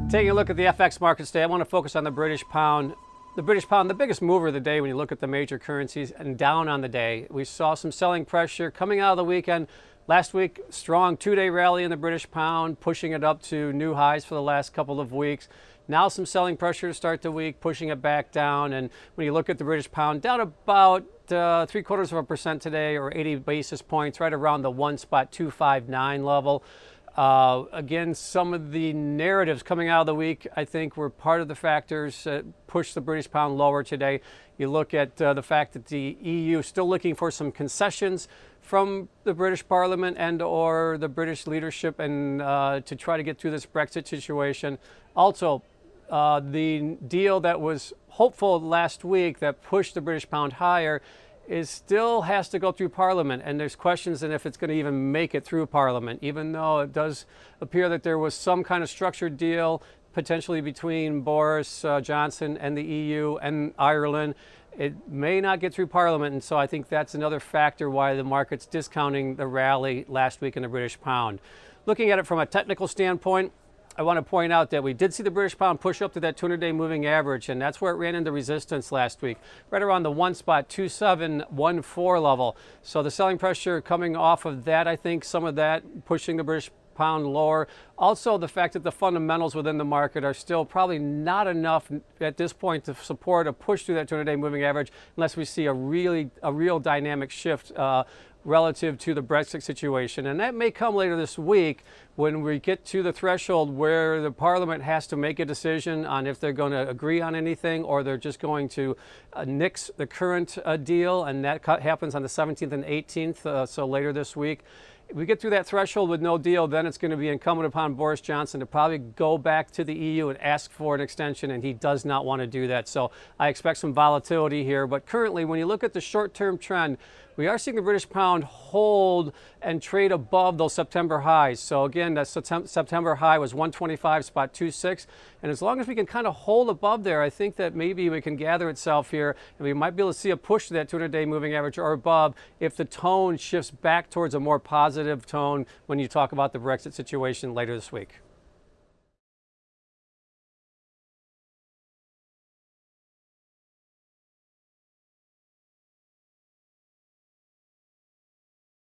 Taking a look at the FX markets today, I want to focus on the British pound. The British pound, the biggest mover of the day when you look at the major currencies, and down on the day. We saw some selling pressure coming out of the weekend. Last week, strong two-day rally in the British pound, pushing it up to new highs for the last couple of weeks. Now some selling pressure to start the week, pushing it back down. And when you look at the British pound, down about 0.75% today, or 80 basis points, right around the 1.259 level. Again, some of the narratives coming out of the week, I think, were part of the factors that pushed the British pound lower today. You look at the fact that the EU is still looking for some concessions from the British Parliament and or the British leadership and to try to get through this Brexit situation. Also, the deal that was hopeful last week that pushed the British pound higher still has to go through Parliament, and there's questions in if it's going to even make it through Parliament, even though it does appear that there was some kind of structured deal potentially between Boris Johnson and the EU and Ireland. It may not get through Parliament, and so I think that's another factor why the market's discounting the rally last week in the British pound. Looking at it from a technical standpoint, I want to point out that we did see the British pound push up to that 200-day moving average, and that's where it ran into resistance last week, right around the 1.2714 level. So the selling pressure coming off of that, I think some of that pushing the British pound lower. Also, the fact that the fundamentals within the market are still probably not enough at this point to support a push through that 200-day moving average unless we see a real dynamic shift relative to the Brexit situation. And that may come later this week when we get to the threshold where the Parliament has to make a decision on if they're going to agree on anything or they're just going to nix the current deal. And that happens on the 17th and 18th, so later this week. If we get through that threshold with no deal, then it's going to be incumbent upon Boris Johnson to probably go back to the EU and ask for an extension, and he does not want to do that. So I expect some volatility here. But currently, when you look at the short-term trend, we are seeing the British pound hold and trade above those September highs. So again, that September high was 125.26. And as long as we can kind of hold above there, I think that maybe we can gather itself here and we might be able to see a push to that 200-day moving average or above if the tone shifts back towards a more positive tone when you talk about the Brexit situation later this week.